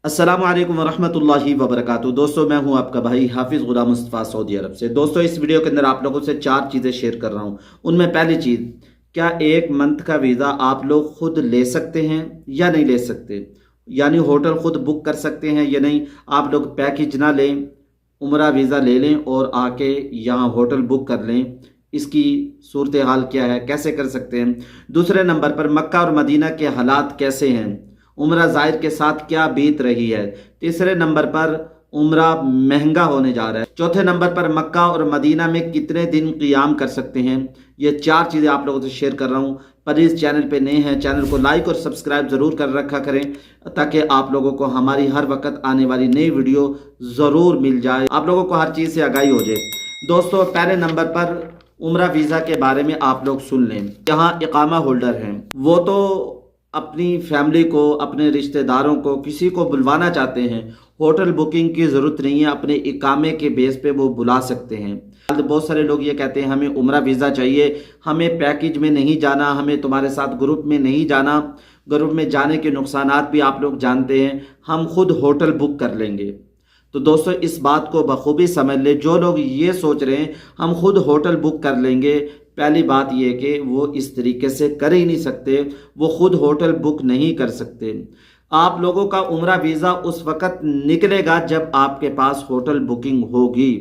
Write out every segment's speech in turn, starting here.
अस्सलाम वालेकुम वरहमतुल्लाहि वबरकातुहू। दोस्तों, मैं हूं आपका भाई हाफिज़ गुलाम मुस्तफ़ा सऊदी अरब से। दोस्तों, इस वीडियो के अंदर आप लोगों से 4 चीज़ें शेयर कर रहा हूं। उनमें पहली चीज़, क्या 1 मंथ का वीज़ा आप लोग खुद ले सकते हैं या नहीं ले सकते, यानी होटल खुद बुक कर सकते हैं या नहीं। आप लोग पैकेज ना लें, उम्रा वीज़ा ले लें और आके यहाँ होटल बुक कर लें। इसकी सूरत हाल क्या है, कैसे कर सकते हैं। दूसरे नंबर पर मक्का और मदीना के हालात कैसे हैं, उम्रा ज़ाहिर के साथ क्या बीत रही है। तीसरे नंबर पर उम्रा महंगा होने जा रहा है। चौथे नंबर पर मक्का और मदीना में कितने दिन क़ियाम कर सकते हैं। ये 4 चीज़ें आप लोगों से शेयर कर रहा हूँ। प्लीज़ चैनल पे नए हैं, चैनल को लाइक और सब्सक्राइब ज़रूर कर रखा करें ताकि आप लोगों को हमारी हर वक्त आने वाली नई वीडियो ज़रूर मिल जाए, आप लोगों को हर चीज़ से आगाही हो जाए। दोस्तों, पहले नंबर पर उम्रा वीज़ा के बारे में आप लोग सुन लें। जहाँ इकामा होल्डर हैं वो तो अपनी फैमिली को, अपने रिश्तेदारों को, किसी को बुलवाना चाहते हैं, होटल बुकिंग की ज़रूरत नहीं है, अपने इकामे के बेस पे वो बुला सकते हैं। बहुत सारे लोग ये कहते हैं हमें उम्रा वीज़ा चाहिए, हमें पैकेज में नहीं जाना, हमें तुम्हारे साथ ग्रुप में नहीं जाना। ग्रुप में जाने के नुकसानात भी आप लोग जानते हैं, हम खुद होटल बुक कर लेंगे। तो दोस्तों, इस बात को बखूबी समझ ले। जो लोग ये सोच रहे हैं हम खुद होटल बुक कर लेंगे, पहली बात यह कि वो इस तरीके से कर ही नहीं सकते, वो खुद होटल बुक नहीं कर सकते। आप लोगों का उम्रा वीज़ा उस वक़्त निकलेगा जब आपके पास होटल बुकिंग होगी।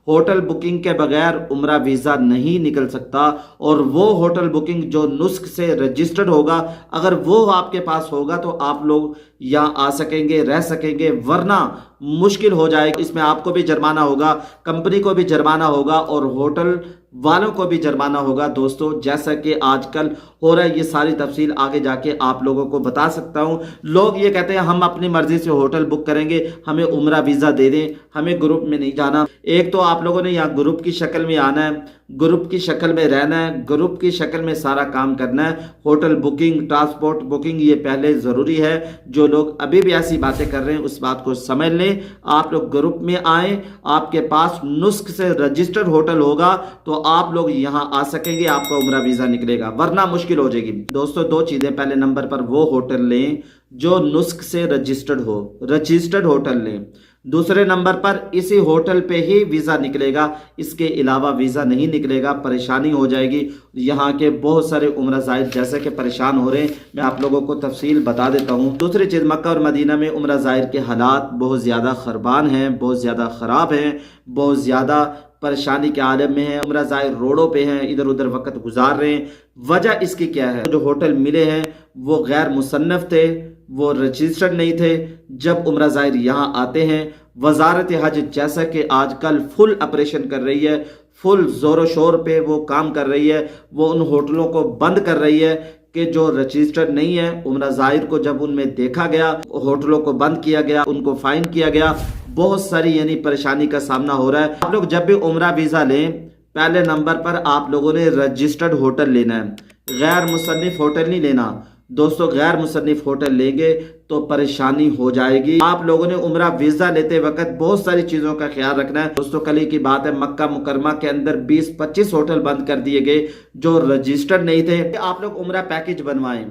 होटल बुकिंग के बगैर उम्रा वीज़ा नहीं निकल सकता। और वो होटल बुकिंग जो नुस्ख से रजिस्टर्ड होगा, अगर वो आपके पास होगा तो आप लोग यहाँ आ सकेंगे, रह सकेंगे, वरना मुश्किल हो जाएगी। इसमें आपको भी जुर्माना होगा, कंपनी को भी जुर्माना होगा और होटल वालों को भी जुर्माना होगा। दोस्तों, जैसा कि आजकल हो रहा है, ये सारी तफसील आगे जाके आप लोगों को बता सकता हूँ। लोग ये कहते हैं हम अपनी मर्जी से होटल बुक करेंगे, हमें उम्रा वीज़ा दे दें, हमें ग्रुप में नहीं जाना। एक तो आप लोगों ने यहाँ ग्रुप की शक्ल में आना है, ग्रुप की शक्ल में रहना है, ग्रुप की शक्ल में सारा काम करना है। होटल बुकिंग, ट्रांसपोर्ट बुकिंग ये पहले ज़रूरी है। जो लोग अभी भी ऐसी बातें कर रहे हैं उस बात को समझ लें। आप लोग ग्रुप में आए, आपके पास नुस्ख से रजिस्टर्ड होटल होगा तो आप लोग यहाँ आ सकेंगे, आपका उम्रा वीज़ा निकलेगा, वरना मुश्किल हो जाएगी। दोस्तों, 2 चीज़ें, पहले नंबर पर वो होटल लें जो नुस्ख से रजिस्टर्ड हो, रजिस्टर्ड होटल लें। दूसरे नंबर पर इसी होटल पे ही वीज़ा निकलेगा, इसके अलावा वीज़ा नहीं निकलेगा, परेशानी हो जाएगी। यहाँ के बहुत सारे उम्रा ज़ाहिर जैसे कि परेशान हो रहे हैं, मैं आप लोगों को तफसील बता देता हूँ। दूसरी चीज़, मक्का और मदीना में उम्रा ज़ाहिर के हालात बहुत ज़्यादा खरबान हैं, बहुत ज़्यादा ख़राब हैं, बहुत ज़्यादा परेशानी के आलम में है। उम्रा ज़ाहिर रोडों पे हैं, इधर उधर वक्त गुजार रहे हैं। वजह इसकी क्या है, जो होटल मिले हैं वो गैर मुसन्नफ थे, वो रजिस्टर्ड नहीं थे। जब उम्रा ज़ाहिर यहाँ आते हैं, वजारत हज जैसा कि आजकल फुल ऑपरेशन कर रही है, फुल ज़ोर शोर पे वो काम कर रही है, वो उन होटलों को बंद कर रही है कि जो रजिस्टर्ड नहीं है। उम्रा ज़ाहिर को जब उनमें देखा गया, होटलों को बंद किया गया, उनको फाइन किया गया, बहुत सारी यानी परेशानी का सामना हो रहा है। आप लोग जब भी उम्रा वीज़ा लें, पहले नंबर पर आप लोगों ने रजिस्टर्ड होटल लेना है, गैर मुसन्निफ होटल नहीं लेना। दोस्तों, गैर मुसन्निफ होटल लेंगे तो परेशानी हो जाएगी। आप लोगों ने उम्रा वीज़ा लेते वक्त बहुत सारी चीज़ों का ख्याल रखना है। दोस्तों, कल ही की बात है, मक्का मुकरमा के अंदर 20-25 होटल बंद कर दिए गए जो रजिस्टर्ड नहीं थे। आप लोग उम्रा पैकेज बनवाएं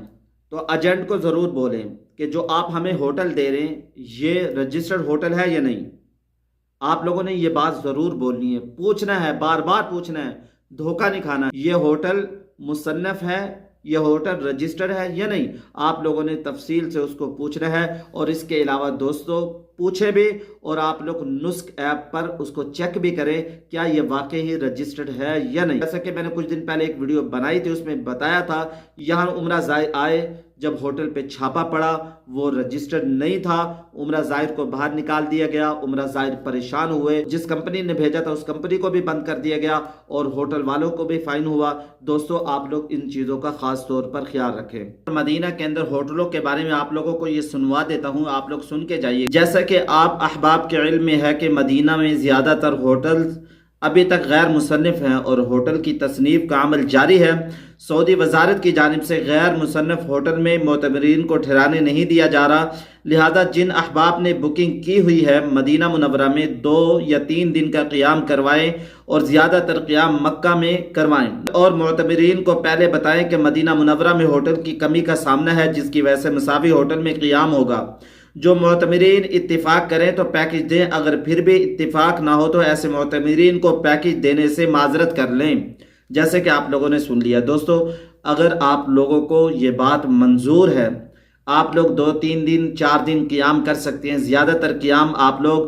तो एजेंट को ज़रूर बोलें कि जो आप हमें होटल दे रहे हैं ये रजिस्टर्ड होटल है या नहीं। आप लोगों ने ये बात ज़रूर बोलनी है, पूछना है, बार बार पूछना है, धोखा नहीं खाना। ये होटल मुसन्नफ है, ये होटल रजिस्टर्ड है या नहीं, आप लोगों ने तफसील से उसको पूछना है। और इसके अलावा दोस्तों, पूछे भी और आप लोग नुस्ख ऐप पर उसको चेक भी करें क्या ये वाकई ही रजिस्टर्ड है या नहीं। जैसा कि मैंने कुछ दिन पहले एक वीडियो बनाई थी, उसमें बताया था यहाँ उम्रा ज़ाहिर आए, जब होटल पे छापा पड़ा वो रजिस्टर्ड नहीं था, उम्रा ज़ाहिर को बाहर निकाल दिया गया, उम्रा ज़ाहिर परेशान हुए, जिस कंपनी ने भेजा था उस कंपनी को भी बंद कर दिया गया और होटल वालों को भी फाइन हुआ। दोस्तों, आप लोग इन चीज़ों का खास तौर पर ख्याल रखें। मदीना के अंदर होटलों के बारे में आप लोगों को ये सुनवा देता हूँ, आप लोग सुन के जाइए। जैसा कि आप अहबाब के इल्म में है कि मदीना में ज़्यादातर होटल्स अभी तक गैर मुसन्निफ हैं और होटल की तसनीफ का अमल जारी है। सऊदी वजारत की जानिब से गैर मुसन्नफ होटल में मोतबरीन को ठहराने नहीं दिया जा रहा। लिहाजा जिन अहबाब ने बुकिंग की हुई है, मदीना मुनव्वरा में 2 या 3 दिन का क़ियाम करवाएं और ज़्यादातर क़ियाम मक्का में करवाएं। और मोतबरीन को पहले बताएं कि मदीना मुनव्वरा में होटल की कमी का सामना है, जिसकी वजह से मसावी होटल में क़ियाम होगा। जो معتمرین اتفاق کریں تو پیکج دیں، اگر پھر بھی اتفاق نہ ہو تو ایسے معتمرین کو پیکج دینے سے معذرت کر لیں، جیسے کہ آپ لوگوں نے سن لیا۔ دوستو اگر آپ لوگوں کو یہ بات منظور ہے، آپ لوگ 2-3 دن 4 دن قیام کر سکتے ہیں، زیادہ تر قیام آپ لوگ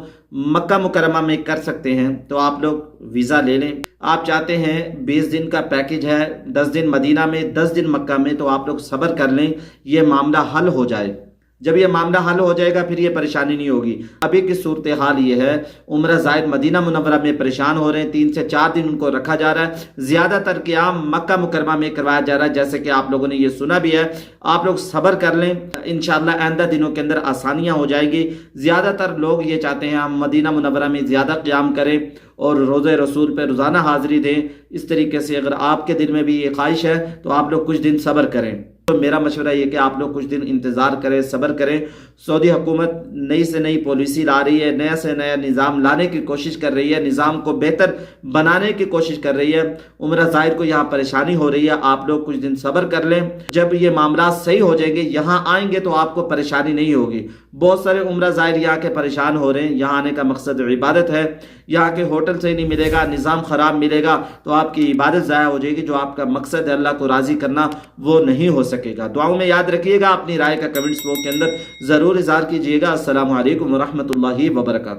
مکہ مکرمہ میں کر سکتے ہیں، تو آپ لوگ ویزا لے لیں۔ آپ چاہتے ہیں 20 دن کا پیکج ہے، 10 دن مدینہ میں 10 دن مکہ میں، تو آپ لوگ صبر کر لیں، یہ معاملہ حل ہو جائے۔ جب یہ معاملہ حل ہو جائے گا پھر یہ پریشانی نہیں ہوگی۔ ابھی کی صورتحال یہ ہے، عمرہ زائر مدینہ منورہ میں پریشان ہو رہے ہیں، 3 سے 4 دن ان کو رکھا جا رہا ہے، زیادہ تر قیام مکہ مکرمہ میں کروایا جا رہا ہے، جیسے کہ آپ لوگوں نے یہ سنا بھی ہے۔ آپ لوگ صبر کر لیں، انشاءاللہ آئندہ دنوں کے اندر آسانیاں ہو جائے گی۔ زیادہ تر لوگ یہ چاہتے ہیں ہم مدینہ منورہ میں زیادہ قیام کریں اور روزہ رسول پہ روزانہ حاضری دیں۔ اس طریقے سے اگر آپ کے دل میں بھی یہ خواہش ہے تو آپ لوگ کچھ دن صبر کریں۔ تو میرا مشورہ یہ کہ آپ لوگ کچھ دن انتظار کریں، صبر کریں۔ سعودی حکومت نئی سے نئی پالیسی لا رہی ہے، نیا سے نیا نظام لانے کی کوشش کر رہی ہے، نظام کو بہتر بنانے کی کوشش کر رہی ہے۔ عمرہ زائر کو یہاں پریشانی ہو رہی ہے، آپ لوگ کچھ دن صبر کر لیں۔ جب یہ معاملات صحیح ہو جائیں گے، یہاں آئیں گے تو آپ کو پریشانی نہیں ہوگی۔ بہت سارے عمرہ زائر یہاں کے پریشان ہو رہے ہیں، یہاں آنے کا مقصد عبادت ہے، یہاں کے ہوٹل صحیح نہیں ملے گا، نظام خراب ملے گا تو آپ کی عبادت ضائع ہو جائے گی، جو آپ کا مقصد ہے اللہ کو راضی کرنا وہ نہیں ہو سکے گا۔ دعاؤں میں یاد رکھیے گا، اپنی رائے کا کمنٹس باکس کے اندر ضرور اظہار کیجیے گا۔ السلام علیکم ورحمۃ اللہ وبرکاتہ۔